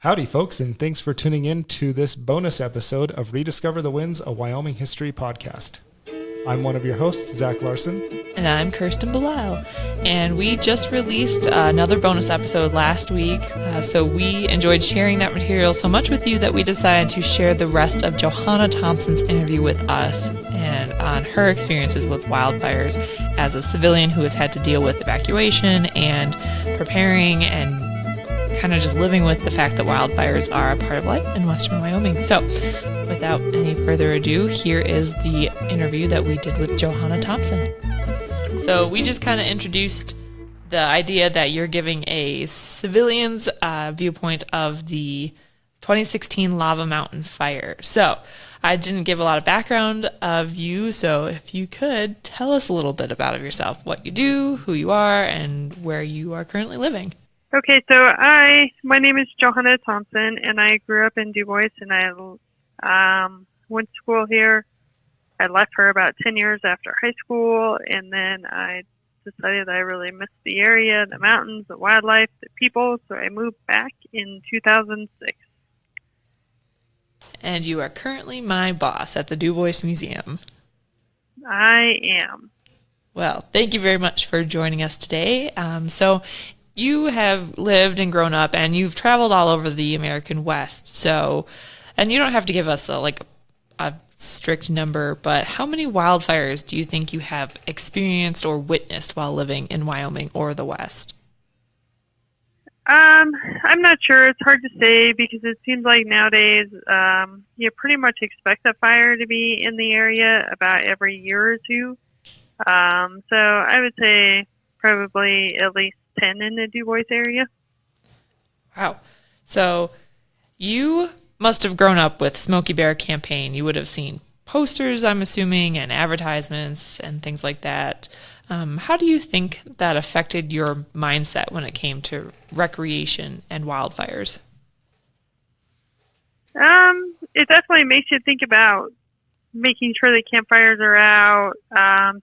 Howdy, folks, and thanks for tuning in to this bonus episode of Rediscover the Winds, a Wyoming History podcast. I'm one of your hosts, Zach Larson. And I'm Kirsten Belisle. And we just released another bonus episode last week, so we enjoyed sharing that material so much with you that we decided to share the rest of Johanna Thompson's interview with us and on her experiences with wildfires as a civilian who has had to deal with evacuation and preparing and kind of just living with the fact that wildfires are a part of life in Western Wyoming. So without any further ado, here is the interview that we did with Johanna Thompson. So we just kind of introduced the idea that you're giving a civilian's viewpoint of the 2016 Lava Mountain fire. So I didn't give a lot of background of you, so if you could tell us a little bit about yourself, what you do, who you are, and where you are currently living. Okay, so my name is Johanna Thompson, and I grew up in Dubois, and I went to school here. I left for about 10 years after high school, and then I decided I really missed the area, the mountains, the wildlife, the people, so I moved back in 2006. And you are currently my boss at the Dubois Museum. I am. Well, thank you very much for joining us today. So you have lived and grown up, and you've traveled all over the American West. So, and you don't have to give us a strict number, but how many wildfires do you think you have experienced or witnessed while living in Wyoming or the West? I'm not sure. It's hard to say because it seems like nowadays you pretty much expect a fire to be in the area about every year or two. So I would say probably at least 10 in the Dubois area. Wow. So you must have grown up with Smokey Bear campaign. You would have seen posters, I'm assuming, and advertisements and things like that. How do you think that affected your mindset when it came to recreation and wildfires? It definitely makes you think about making sure the campfires are out,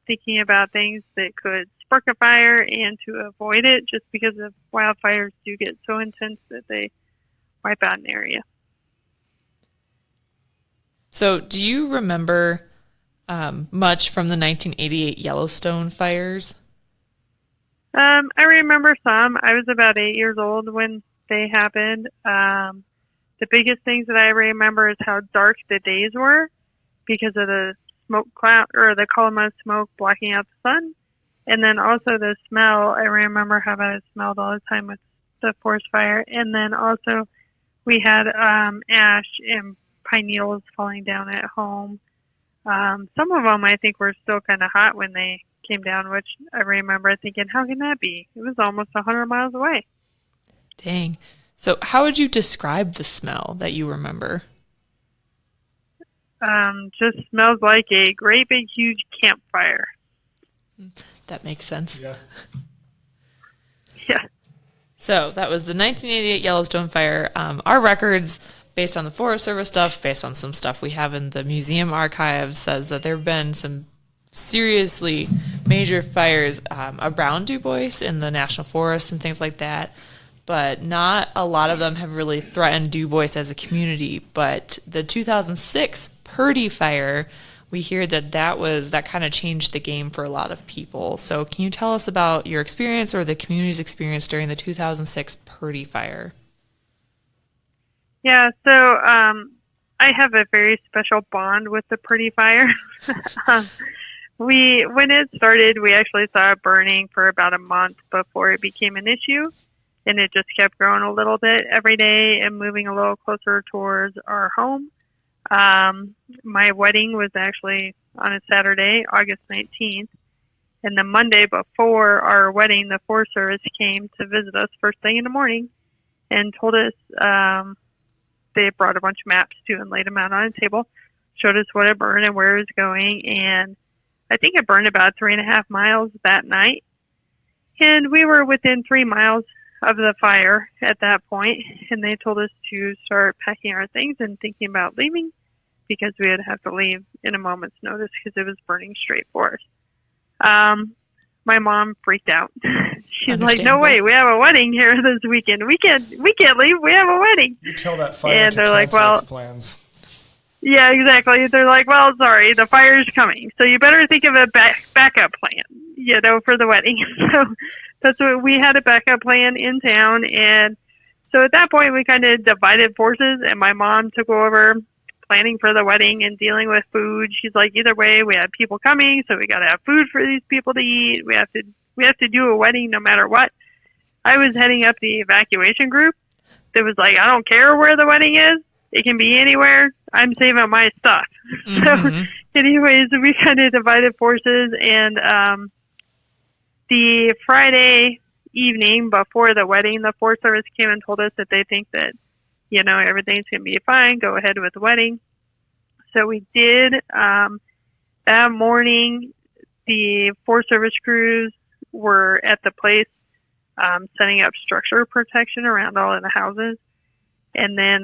thinking about things that could spark a fire and to avoid it, just because the wildfires do get so intense that they wipe out an area. So do you remember much from the 1988 Yellowstone fires? I remember some. I was about 8 years old when they happened. The biggest things that I remember is how dark the days were because of the smoke cloud or the column of smoke blocking out the sun. And then also the smell. I remember how bad it smelled all the time with the forest fire. And then also we had ash and pine needles falling down at home. Some of them I think were still kind of hot when they came down, which I remember thinking, how can that be? It was almost 100 miles away. Dang. So how would you describe the smell that you remember? Just smells like a great big huge campfire. That makes sense. Yeah. Yeah. So that was the 1988 Yellowstone fire. Our records, based on the Forest Service stuff, based on some stuff we have in the museum archives, says that there have been some seriously major fires around Dubois in the national forests and things like that, but not a lot of them have really threatened Dubois as a community. But the 2006 Purdy fire, we hear that kind of changed the game for a lot of people. So can you tell us about your experience or the community's experience during the 2006 Purdy fire? Yeah, so I have a very special bond with the Purdy fire. When it started, we actually saw it burning for about a month before it became an issue, and it just kept growing a little bit every day and moving a little closer towards our home. My wedding was actually on a Saturday, August 19th, and the Monday before our wedding, the Forest Service came to visit us first thing in the morning and told us they brought a bunch of maps too and laid them out on a table, showed us what it burned and where it was going, and I think it burned about 3.5 miles that night. And we were within 3 miles of the fire at that point, and they told us to start packing our things and thinking about leaving because we would have to leave in a moment's notice because it was burning straight for us. My mom freaked out. She's like, no way, we have a wedding here this weekend. We can't leave. We have a wedding. You tell that fire And to they're like, cancel well, its plans. Yeah, exactly. They're like, well, sorry, the fire's coming, so you better think of a backup plan, for the wedding. So that's what we had, a backup plan in town. And so at that point, we kind of divided forces, and my mom took over planning for the wedding and dealing with food. She's like, either way, we have people coming, so we got to have food for these people to eat. We have to do a wedding no matter what. I was heading up the evacuation group that was like, I don't care where the wedding is. It can be anywhere. I'm saving my stuff. So anyways, we kind of divided forces. And the Friday evening before the wedding, the Forest Service came and told us that they think that, everything's going to be fine. Go ahead with the wedding. So we did. That morning, the Forest Service crews were at the place setting up structure protection around all of the houses. And then,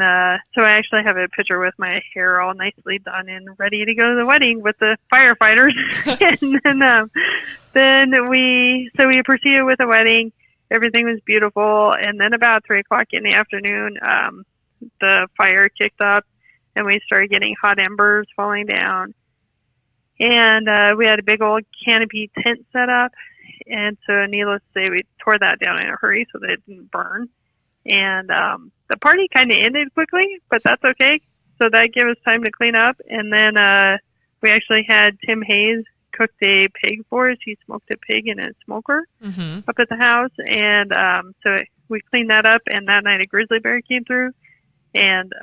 so I actually have a picture with my hair all nicely done and ready to go to the wedding with the firefighters. And then we proceeded with the wedding. Everything was beautiful. And then about 3:00 in the afternoon, the fire kicked up and we started getting hot embers falling down. And we had a big old canopy tent set up. And so needless to say, we tore that down in a hurry so that it didn't burn. And the party kind of ended quickly, but that's okay. So that gave us time to clean up. And then we actually had Tim Hayes cooked a pig for us. He smoked a pig in a smoker up at the house. And so we cleaned that up. And that night a grizzly bear came through and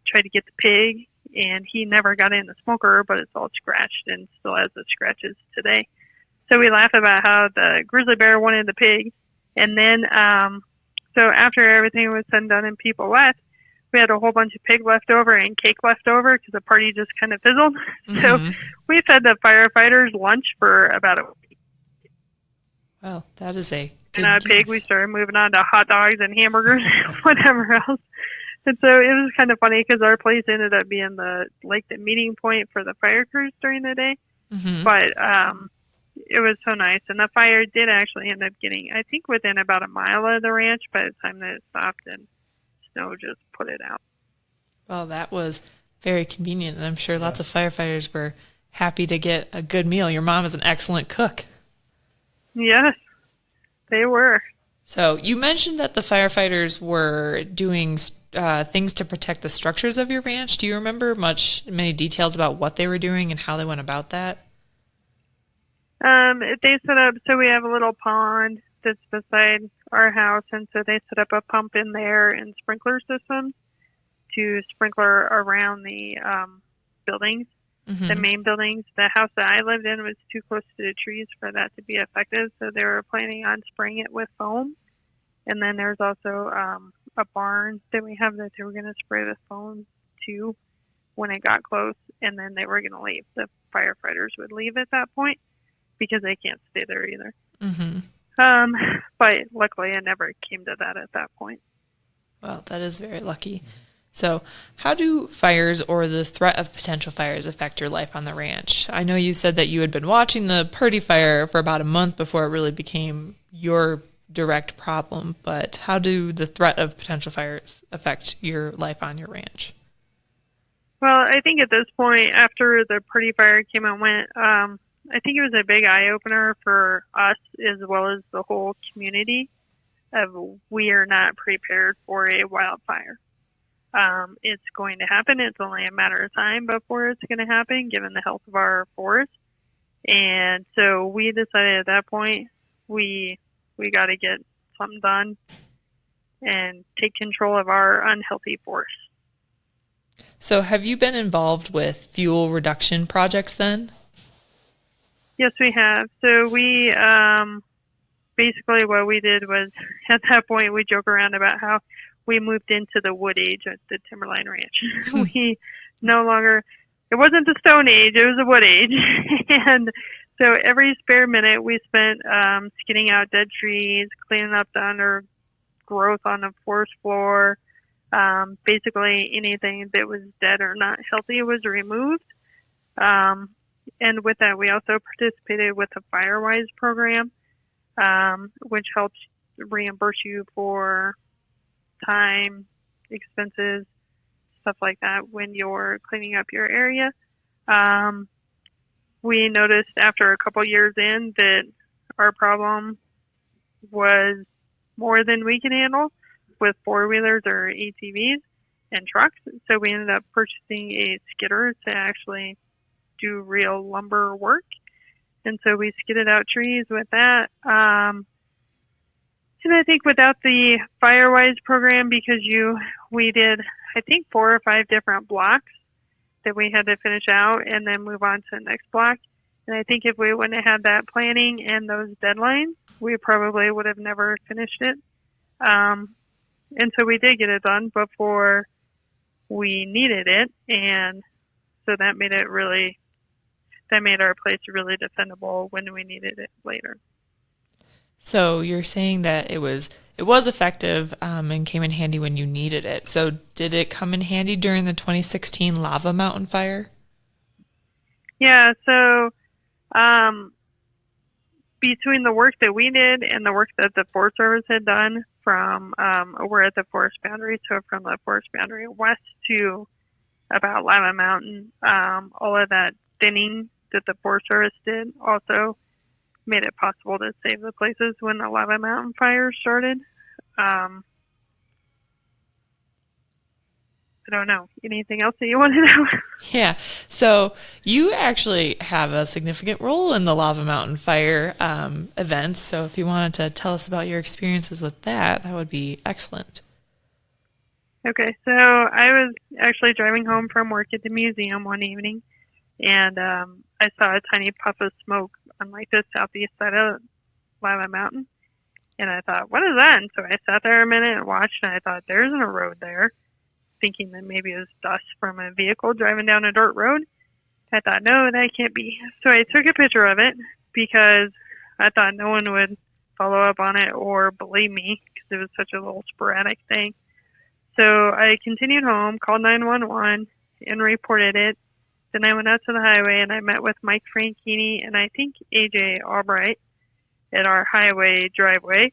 tried to get the pig. And he never got in the smoker, but it's all scratched and still has the scratches today. So we laugh about how the grizzly bear wanted the pig. And then so after everything was said and done and people left, we had a whole bunch of pig left over and cake left over because the party just kind of fizzled. So we fed the firefighters lunch for about a week. Well, that is a good and pig, we started moving on to hot dogs and hamburgers and whatever else. And so it was kind of funny because our place ended up being the meeting point for the fire crews during the day. But it was so nice. And the fire did actually end up getting, I think, within about a mile of the ranch by the time that it stopped and snow just put it out. Well, that was very convenient. And I'm sure lots of firefighters were happy to get a good meal. Your mom is an excellent cook. Yes, they were. So you mentioned that the firefighters were doing things to protect the structures of your ranch. Do you remember many details about what they were doing and how they went about that? They set up, so we have a little pond that's beside our house, and so they set up a pump in there and sprinkler systems to sprinkler around the buildings, the main buildings. The house that I lived in was too close to the trees for that to be effective, so they were planning on spraying it with foam. And then there's also a barn that we have that they were going to spray with foam too when it got close, and then they were going to leave. The firefighters would leave at that point, because they can't stay there either. But luckily it never came to that at that point. Well, that is very lucky. So how do fires or the threat of potential fires affect your life on the ranch? I know you said that you had been watching the Purdy fire for about a month before it really became your direct problem, but how do the threat of potential fires affect your life on your ranch? Well, I think at this point, after the Purdy fire came and went, I think it was a big eye-opener for us as well as the whole community of we are not prepared for a wildfire. It's going to happen. It's only a matter of time before it's going to happen, given the health of our forest. And so we decided at that point we got to get something done and take control of our unhealthy forest. So have you been involved with fuel reduction projects then? Yes, we have. So we basically what we did was at that point we joke around about how we moved into the wood age at the Timberline Ranch. We no longer, it wasn't the Stone Age, it was the wood age. And so every spare minute we spent skinning out dead trees, cleaning up the undergrowth on the forest floor. Basically anything that was dead or not healthy was removed. And with that, we also participated with the Firewise program, which helps reimburse you for time, expenses, stuff like that when you're cleaning up your area. We noticed after a couple years in that our problem was more than we could handle with four-wheelers or ATVs and trucks. So we ended up purchasing a skidder to actually do real lumber work. And so we skidded out trees with that. And I think without the Firewise program, because we did, I think, 4 or 5 different blocks that we had to finish out and then move on to the next block. And I think if we wouldn't have had that planning and those deadlines, we probably would have never finished it. And so we did get it done before we needed it. And so that made our place really defendable when we needed it later. So you're saying that it was effective and came in handy when you needed it. So did it come in handy during the 2016 Lava Mountain fire? Yeah, so between the work that we did and the work that the Forest Service had done we're at the forest boundary, so from the forest boundary west to about Lava Mountain, all of that thinning that the Forest Service did also made it possible to save the places when the Lava Mountain fire started. I don't know. Anything else that you want to know? Yeah. So you actually have a significant role in the Lava Mountain fire events. So if you wanted to tell us about your experiences with that would be excellent. Okay. So I was actually driving home from work at the museum one evening, and I saw a tiny puff of smoke on like the southeast side of Lava Mountain. And I thought, what is that? And so I sat there a minute and watched, and I thought, there isn't a road there, thinking that maybe it was dust from a vehicle driving down a dirt road. I thought, no, that can't be. So I took a picture of it because I thought no one would follow up on it or believe me because it was such a little sporadic thing. So I continued home, called 911, and reported it. Then I went out to the highway and I met with Mike Franchini and I think AJ Albright at our highway driveway.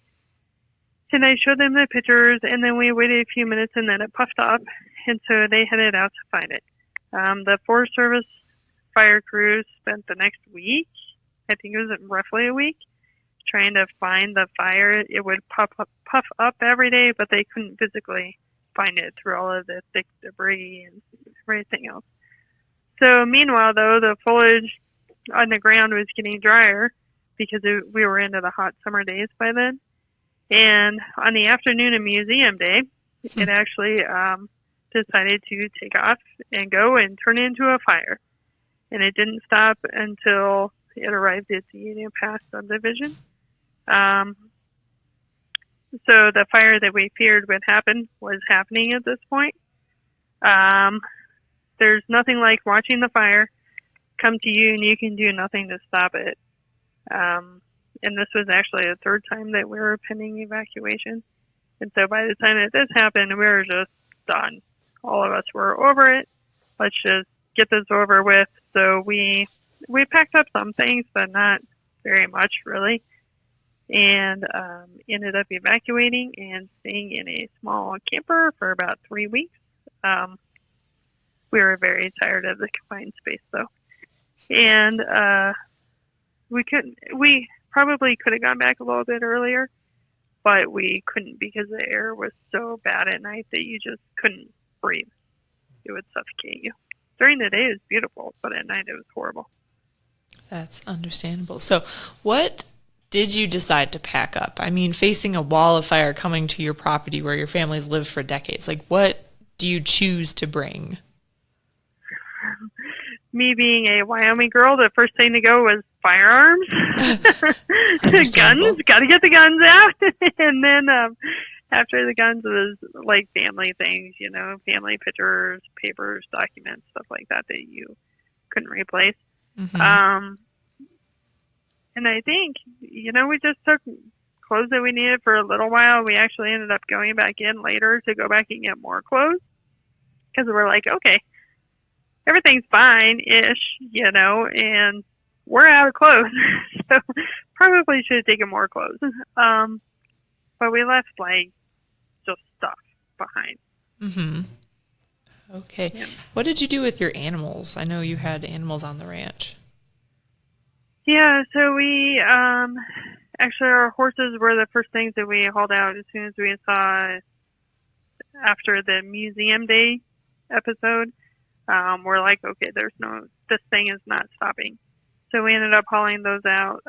And I showed them the pictures, and then we waited a few minutes, and then it puffed up, and so they headed out to find it. The Forest Service fire crews spent the next week, I think it was roughly a week, trying to find the fire. It would puff up every day, but they couldn't physically find it through all of the thick debris and everything else. So meanwhile, though, the foliage on the ground was getting drier because we were into the hot summer days by then. And on the afternoon of Museum Day, it actually decided to take off and go and turn into a fire. And it didn't stop until it arrived at the Union Pass subdivision. So the fire that we feared would happen was happening at this point. There's nothing like watching the fire come to you and you can do nothing to stop it. And this was actually the third time that we were pending evacuation. And so by the time that this happened, we were just done. All of us were over it. Let's just get this over with. So we packed up some things, but not very much really. And ended up evacuating and staying in a small camper for about 3 weeks. We were very tired of the confined space though. And we probably could have gone back a little bit earlier, but we couldn't because the air was so bad at night that you just couldn't breathe. It would suffocate you. During the day it was beautiful, but at night it was horrible. That's understandable. So what did you decide to pack up? I mean, facing a wall of fire coming to your property where your family's lived for decades, like what do you choose to bring? Me being a Wyoming girl, the first thing to go was firearms. Guns, got to get the guns out. And then after the guns was like family things, family pictures, papers, documents, stuff like that you couldn't replace. Mm-hmm. And I think, we just took clothes that we needed for a little while. We actually ended up going back in later to go back and get more clothes because we're like, okay, everything's fine-ish, and we're out of clothes. So probably should have taken more clothes. But we left like just stuff behind. Mm-hmm. Okay. Yeah. What did you do with your animals? I know you had animals on the ranch. Yeah, so we actually our horses were the first things that we hauled out as soon as we saw after the museum day episode. We're like, okay, this thing is not stopping. So we ended up hauling those out.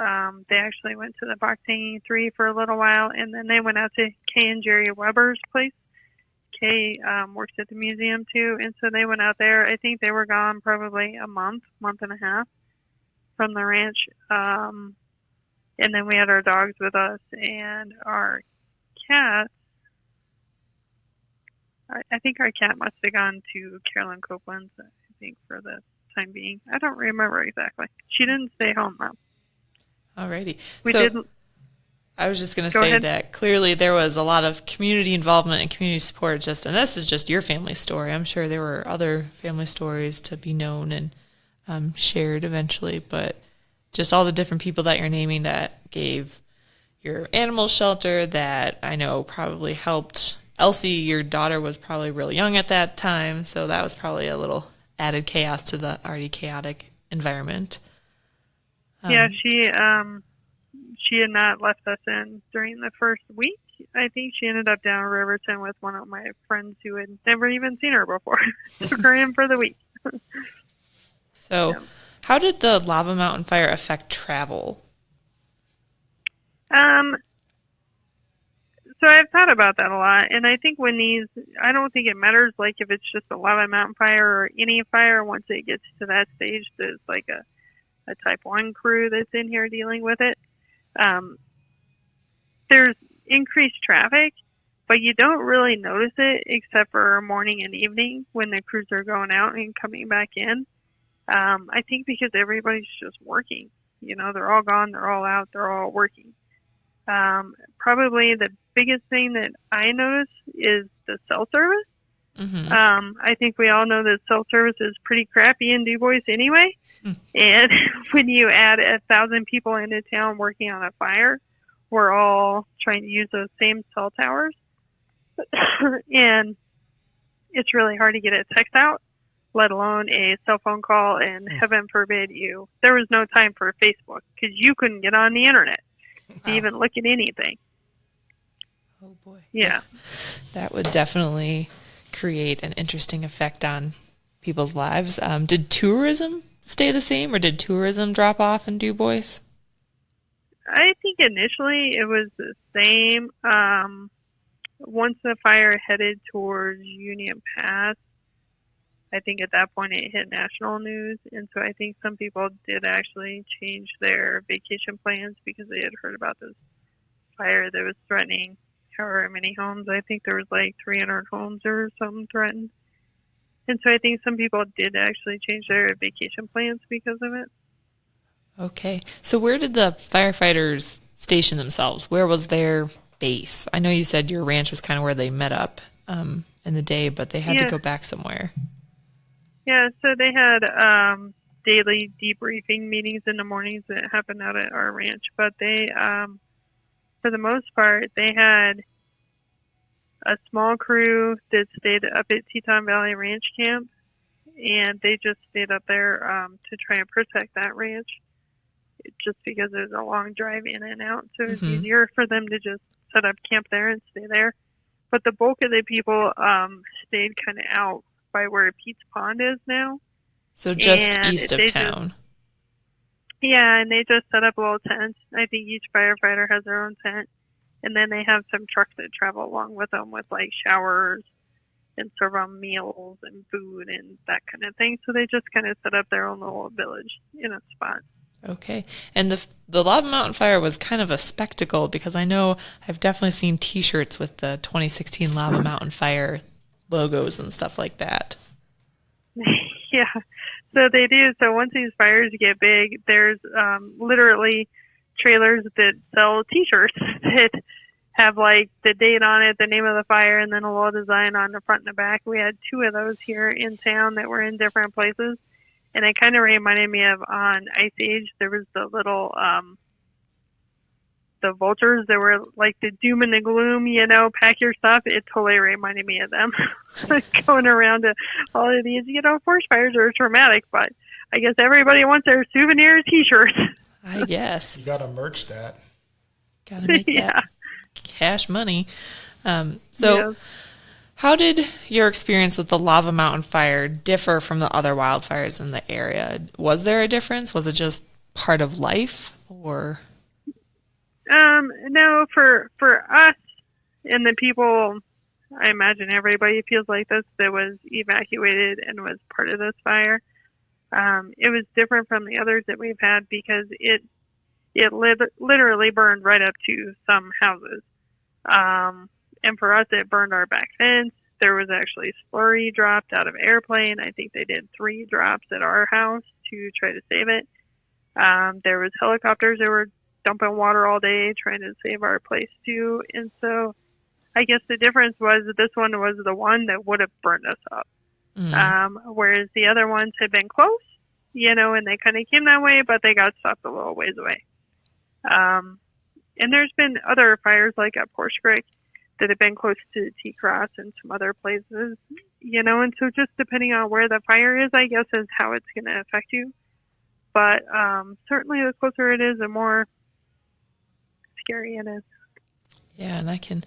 They actually went to the box hanging 3 for a little while, and then they went out to Kay and Jerry Weber's place. Kay works at the museum too, and so they went out there. I think they were gone probably a month and a half from the ranch. And then we had our dogs with us and our cat. I think our cat must have gone to Carolyn Copeland's, I think, for the time being. I don't remember exactly. She didn't stay home, though. Alrighty. I was just going to say that clearly there was a lot of community involvement and community support. And this is just your family story. I'm sure there were other family stories to be known and shared eventually, but just all the different people that you're naming that gave your animal shelter, that I know probably helped. Elsie, your daughter, was probably really young at that time, so that was probably a little added chaos to the already chaotic environment. Yeah, she had not left us in during the first week. I think she ended up down in Riverton with one of my friends who had never even seen her before. Took her in for the week. So, how did the lava mountain fire affect travel? So I've thought about that a lot, and I think I don't think it matters, like, if it's just a lava mountain fire or any fire. Once it gets to that stage, there's like a type 1 crew that's in here dealing with it. There's increased traffic, but you don't really notice it except for morning and evening when the crews are going out and coming back in. I think because everybody's just working. You know, they're all gone, they're all out, they're all working. Probably the biggest thing that I notice is the cell service. Mm-hmm. I think we all know that cell service is pretty crappy in Dubois anyway. And when you add 1,000 people into town working on a fire, we're all trying to use those same cell towers. And it's really hard to get a text out, let alone a cell phone call, and heaven forbid there was no time for Facebook because you couldn't get on the internet to even look at anything. Oh boy. Yeah. That would definitely create an interesting effect on people's lives. Did tourism stay the same, or did tourism drop off in Dubois? I think initially it was the same. Once the fire headed towards Union Pass, I think at that point it hit national news, and so I think some people did actually change their vacation plans because they had heard about this fire that was threatening however many homes. I think there was like 300 homes or something threatened. And so I think some people did actually change their vacation plans because of it. Okay. So where did the firefighters station themselves? Where was their base? I know you said your ranch was kind of where they met up in the day, but they had to go back somewhere. Yeah, so they had daily debriefing meetings in the mornings that happened out at our ranch. But they, for the most part, they had a small crew that stayed up at Teton Valley Ranch Camp, and they just stayed up there to try and protect that ranch, just because there's a long drive in and out. So it's easier for them to just set up camp there and stay there. But the bulk of the people stayed kind of out by where Pete's Pond is now. So just east of town. And they just set up little tents. I think each firefighter has their own tent. And then they have some trucks that travel along with them with like showers and serve them meals and food and that kind of thing. So they just kind of set up their own little village in a spot. Okay. And the Lava Mountain Fire was kind of a spectacle, because I know I've definitely seen T-shirts with the 2016 Lava Mountain Fire logos and stuff like that. Yeah, so they do. So once these fires get big, there's literally trailers that sell T-shirts that have like the date on it, the name of the fire, and then a little design on the front and the back. We had 2 of those here in town that were in different places, and it kind of reminded me of on Ice Age. There was the little the vultures that were like the doom and the gloom, pack your stuff. It totally reminded me of them. Going around to all of these, forest fires are traumatic, but I guess everybody wants their souvenir T-shirts. I guess. You got to merch that. Got to make that cash money. How did your experience with the Lava Mountain fire differ from the other wildfires in the area? Was there a difference? Was it just part of life, or? No, for us and the people, I imagine everybody feels like this, that was evacuated and was part of this fire. It was different from the others that we've had because it literally burned right up to some houses. And for us, it burned our back fence. There was actually slurry dropped out of airplane. I think they did 3 drops at our house to try to save it. There was helicopters that were dumping water all day trying to save our place too. And so I guess the difference was that this one was the one that would have burned us up. Whereas the other ones had been close, and they kind of came that way, but they got stopped a little ways away. And there's been other fires like at Horse Creek that have been close to T-Cross and some other places, and so just depending on where the fire is, I guess, is how it's going to affect you. But certainly the closer it is, the more scary it is. Yeah, and I can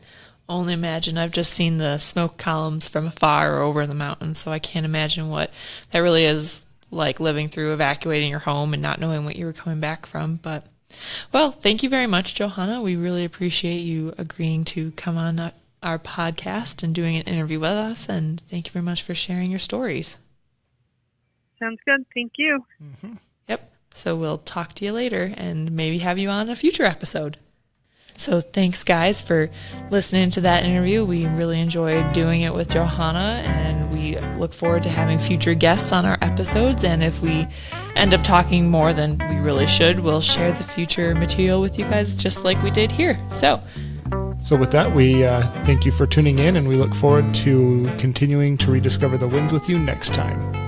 only imagine. I've just seen the smoke columns from afar over the mountains, so I can't imagine what that really is like, living through evacuating your home and not knowing what you were coming back from. But, well, thank you very much, Johanna. We really appreciate you agreeing to come on our podcast and doing an interview with us, and thank you very much for sharing your stories. Sounds good. Thank you. Mm-hmm. Yep. So we'll talk to you later and maybe have you on a future episode. So thanks, guys, for listening to that interview. We really enjoyed doing it with Johanna, and we look forward to having future guests on our episodes. And if we end up talking more than we really should, we'll share the future material with you guys just like we did here. So with that, we thank you for tuning in, and we look forward to continuing to rediscover the winds with you next time.